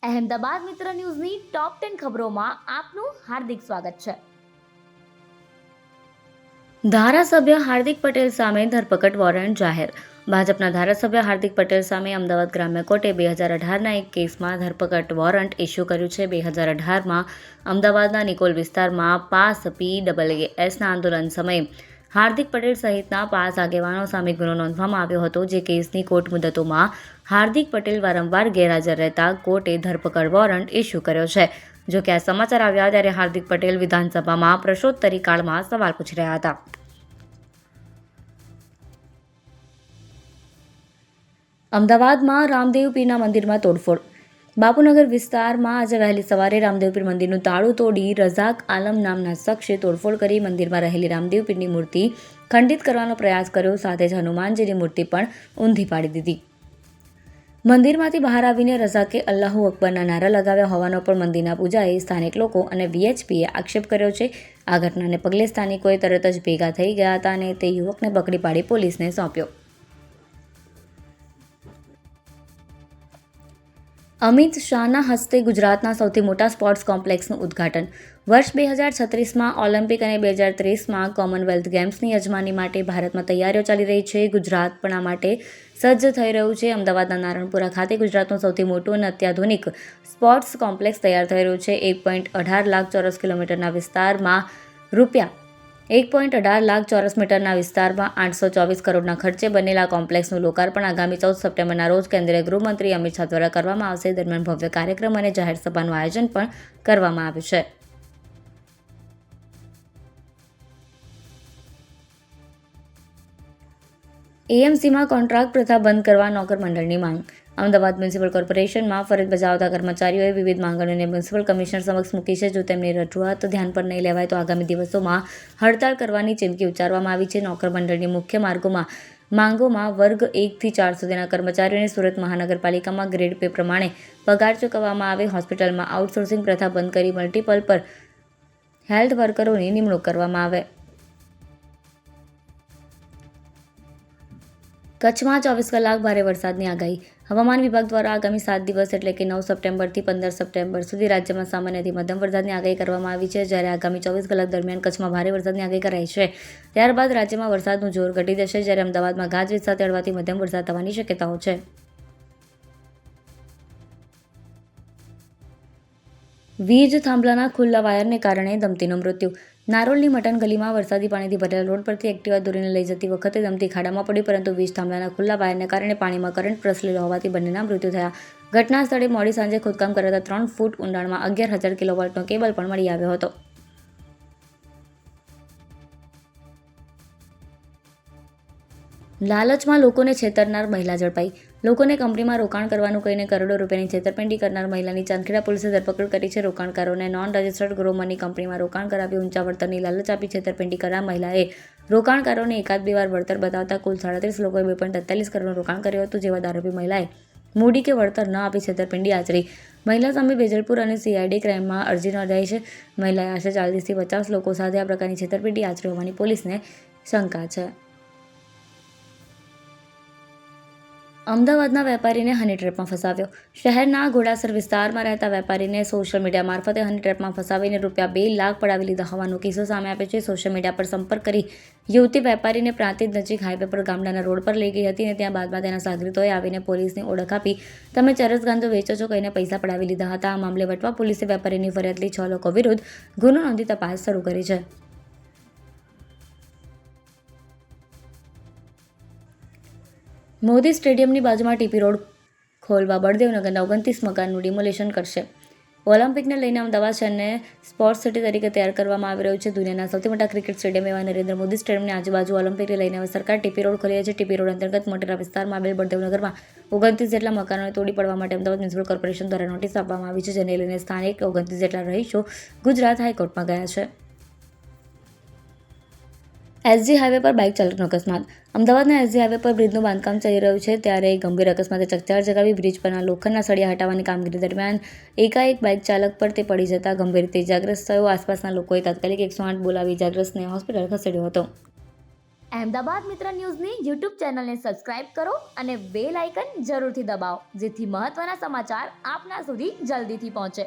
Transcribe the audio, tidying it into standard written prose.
અહેમદાબાદ મિત્ર ન્યૂઝની ટોપ 10 ખબરોમાં આપનું હાર્દિક સ્વાગત છે. ધારાસભ્ય હાર્દિક પટેલ સામે ધરપકડ વોરંટ જાહેર. ભાજપના ધારાસભ્ય હાર્દિક પટેલ સામે અમદાવાદ ગ્રામ્ય કોર્ટે 2018ના એક કેસમાં ધરપકડ વોરંટ ઇસ્યુ કર્યું છે. 2018માં અમદાવાદના નિકોલ વિસ્તારમાં પાસ PAASના આંદોલન સમયે હાર્દિક પટેલ સહિતના પાસ આગેવાનો સામે ગુનો નોંધવામાં આવ્યો હતો. જે કેસની કોર્ટ મુદતોમાં હાર્દિક પટેલ વારંવાર ગેરહાજર રહેતા કોર્ટે ધરપકડ વોરંટ ઇસ્યુ કર્યો છે. જો કે આ સમાચાર આવ્યા ત્યારે હાર્દિક પટેલ વિધાનસભામાં પ્રશ્નોત્તરી કાળમાં સવાલ પૂછી રહ્યા હતા. અમદાવાદમાં રામદેવ પીરના મંદિરમાં તોડફોડ. બાપુનગર વિસ્તારમાં આજે વહેલી સવારે રામદેવ પીર મંદિરનું તાળું તોડી રઝાક આલમ નામના શખ્સે તોડફોડ કરી મંદિરમાં રહેલી રામદેવ પીરની મૂર્તિ ખંડિત કરવાનો પ્રયાસ કર્યો. સાથે જ હનુમાનજીની મૂર્તિ પણ ઊંધી પાડી દીધી. મંદિરમાંથી બહાર આવીને રઝાકે અલ્લાહુ અકબરના નારા લગાવ્યા હોવાનો પણ મંદિરના પૂજાએ સ્થાનિક લોકો અને VHPએ આક્ષેપ કર્યો છે. આ ઘટનાને પગલે સ્થાનિકોએ તરત જ ભેગા થઈ ગયા હતા અને તે યુવકને પકડી પાડી પોલીસને સોંપ્યો. અમિત શાહના હસ્તે ગુજરાતના સૌથી મોટા સ્પોર્ટ્સ કોમ્પ્લેક્સનું ઉદ્ઘાટન. વર્ષ 2036માં ઓલિમ્પિક અને 2030માં કોમનવેલ્થ ગેમ્સની યજમાની માટે ભારતમાં તૈયારીઓ ચાલી રહી છે. ગુજરાત પણ આ માટે સજ્જ થઈ રહ્યું છે. અમદાવાદના નારણપુરા ખાતે ગુજરાતનું સૌથી મોટું અને અત્યાધુનિક સ્પોર્ટ્સ કોમ્પ્લેક્સ તૈયાર થઈ રહ્યું છે. 1.18 લાખ ચોરસ કિલોમીટરના વિસ્તારમાં ₹1.18 લાખ ચોરસ મીટરના વિસ્તારમાં 824 કરોડના ખર્ચે બનેલા કોમ્પ્લેક્સનું લોકાર્પણ આગામી 14 સપ્ટેમ્બરના રોજ કેન્દ્રીય ગૃહમંત્રી અમિત શાહ દ્વારા કરવામાં આવશે. દરમિયાન ભવ્ય કાર્યક્રમ અને જાહેર સભાનું આયોજન પણ કરવામાં આવ્યું છે. AMCમાં કોન્ટ્રાક્ટ પ્રથા બંધ કરવા નોકર મંડળની માંગ. અમદાવાદ મ્યુનિસિપલ કોર્પોરેશનમાં ફરજ બજાવતા કર્મચારીઓએ વિવિધ માંગણીઓને મ્યુનિસિપલ કમિશનર સમક્ષ મૂકી છે. જો તેમની રજૂઆત ધ્યાન પર નહીં લેવાય તો આગામી દિવસોમાં હડતાળ કરવાની ચીમકી ઉચ્ચારવામાં આવી છે. નોકર મંડળની મુખ્ય માંગોમાં વર્ગ 1 થી 4 સુધીના કર્મચારીઓને સુરત મહાનગરપાલિકામાં ગ્રેડ પે પ્રમાણે પગાર ચૂકવવામાં આવે, હોસ્પિટલમાં આઉટસોર્સિંગ પ્રથા બંધ કરી મલ્ટીપલ પર હેલ્થ વર્કરોની નિમણૂક કરવામાં આવે. કચ્છમાં 24 કલાક ભારે વરસાદની આગાહી. હવામાન વિભાગ દ્વારા આગામી 7 દિવસ એટલે કે 9 સપ્ટેમ્બરથી 15 સપ્ટેમ્બર સુધી રાજ્યમાં સામાન્યથી મધ્યમ વરસાદની આગાહી કરવામાં આવી છે. જ્યારે આગામી 24 કલાક દરમિયાન કચ્છમાં ભારે વરસાદની આગાહી કરાઈ છે. ત્યારબાદ રાજ્યમાં વરસાદનું જોર ઘટી જશે. જ્યારે અમદાવાદમાં ગાજવીજ સાથે હળવાથી મધ્યમ વરસાદ થવાની શક્યતાઓ છે. વીજ થાંભલાના ખુલ્લા વાયરને કારણે દંપતીનું મૃત્યુ. નારોલની મટન ગલીમાં વરસાદી પાણીથી ભરેલા રોડ પરથી એક્ટિવા દોરીને લઈ જતી વખતે દંપતી ખાડામાં પડી, પરંતુ વીજ થાંભલાના ખુલ્લા વાયરને કારણે પાણીમાં કરંટ પ્રસરેલો હોવાથી બંનેના મૃત્યુ થયા. ઘટના સ્થળે મોડી સાંજે ખોદકામ કરાતા 3 ફૂટ ઊંડાણમાં 11,000 કિલોવોલ્ટનો કેબલ પણ મળી આવ્યો હતો. લાલચમાં લોકોને છેતરનાર મહિલા ઝડપાઈ. લોકોને કંપનીમાં રોકાણ કરવાનું કહીને કરોડો રૂપિયાની છેતરપિંડી કરનાર મહિલાની ચાંદખેડા પોલીસે ધરપકડ કરી છે. રોકાણકારોને નોન રજિસ્ટર્ડ ગ્રો મની કંપનીમાં રોકાણ કરાવી ઊંચા વળતરની લાલચ આપી છેતરપિંડી કરનાર મહિલાએ રોકાણકારોને એકાદ બે વાર વળતર બતાવતા કુલ 37 લોકોએ 2.43 કરોડનું રોકાણ કર્યું હતું. જેવા આરોપી મહિલાએ મૂડી કે વળતર ન આપી છેતરપિંડી આચરી. મહિલા સામે વેજલપુર અને CID ક્રાઇમમાં અરજી નોંધાઈ છે. મહિલાએ આશરે 40થી 50 લોકો સાથે આ પ્રકારની છેતરપિંડી આચરી હોવાની પોલીસને શંકા છે. અમદાવાદના વેપારીને હની ટ્રેપમાં ફસાવ્યો. શહેરના ઘોડાસર વિસ્તારમાં રહેતા વેપારીને સોશિયલ મીડિયા મારફતે હની ટ્રેપમાં ફસાવીને ₹2 લાખ પડાવી લીધા હોવાનો કિસ્સો સામે આવ્યો છે. સોશિયલ મીડિયા પર સંપર્ક કરી યુવતી વેપારીને પ્રાંતિજ નજીક હાઈવે પર ગામડાના રોડ પર લઈ ગઈ હતી અને ત્યાં બાદમાં તેના સાગરીતોએ આવીને પોલીસની ઓળખ આપી તમે ચરસ ગાંજો વેચો છો કહીને પૈસા પડાવી લીધા હતા. આ મામલે વટવા પોલીસે વેપારીની ફરિયાદ લઈ 6 લોકો વિરુદ્ધ ગુનો નોંધી તપાસ શરૂ કરી છે. મોદી સ્ટેડિયમની બાજુમાં TP રોડ ખોલવા બળદેવનગરના 29 મકાનનું ડિમોલિશન કરશે. ઓલિમ્પિકને લઈને અમદાવાદ શહેરને સ્પોર્ટ્સ સિટી તરીકે તૈયાર કરવામાં આવી રહ્યું છે. દુનિયાના સૌથી મોટા ક્રિકેટ સ્ટેડિયમ એવા નરેન્દ્ર મોદી સ્ટેડિયમની આજુબાજુ ઓલિમ્પિકને લઈને હવે સરકાર TP રોડ ખોલી રહી છે. TP રોડ અંતર્ગત મોટેરા વિસ્તારમાં આવેલ બળદેવનગરમાં 29 જેટલા મકાનોને તોડી પાડવા માટે અમદાવાદ મ્યુનિસિપલ કોર્પોરેશન દ્વારા નોટિસ આપવામાં આવી છે. જેને લઈને સ્થાનિક 29 જેટલા રહીશો ગુજરાત હાઈકોર્ટમાં ગયા છે. SG હાઈવે પર બાઇક ચાલકનો અકસ્માત. અમદાવાદના SG હાઈવે પર બ્રિજનું બાંધકામ ચાલી રહ્યું છે ત્યારે ગંભીર અકસ્માતે ચકચાર જગાવી. બ્રિજ પરના લોખંડના સળિયા હટાવવાની કામગીરી દરમિયાન એકાએક બાઇક ચાલક પર તે પડી જતા ગંભીર રીતે ઇજાગ્રસ્ત થયો. આસપાસના લોકોએ તાત્કાલિક 108 બોલાવી ઇજાગ્રસ્તને હોસ્પિટલ ખસેડ્યો હતો. અહેમદાબાદ મિત્ર ન્યૂઝની યુટ્યુબ ચેનલને સબસ્ક્રાઇબ કરો અને બેલ આઇકન જરૂરથી દબાવો, જેથી મહત્ત્વના સમાચાર આપના સુધી જલ્દીથી પહોંચે.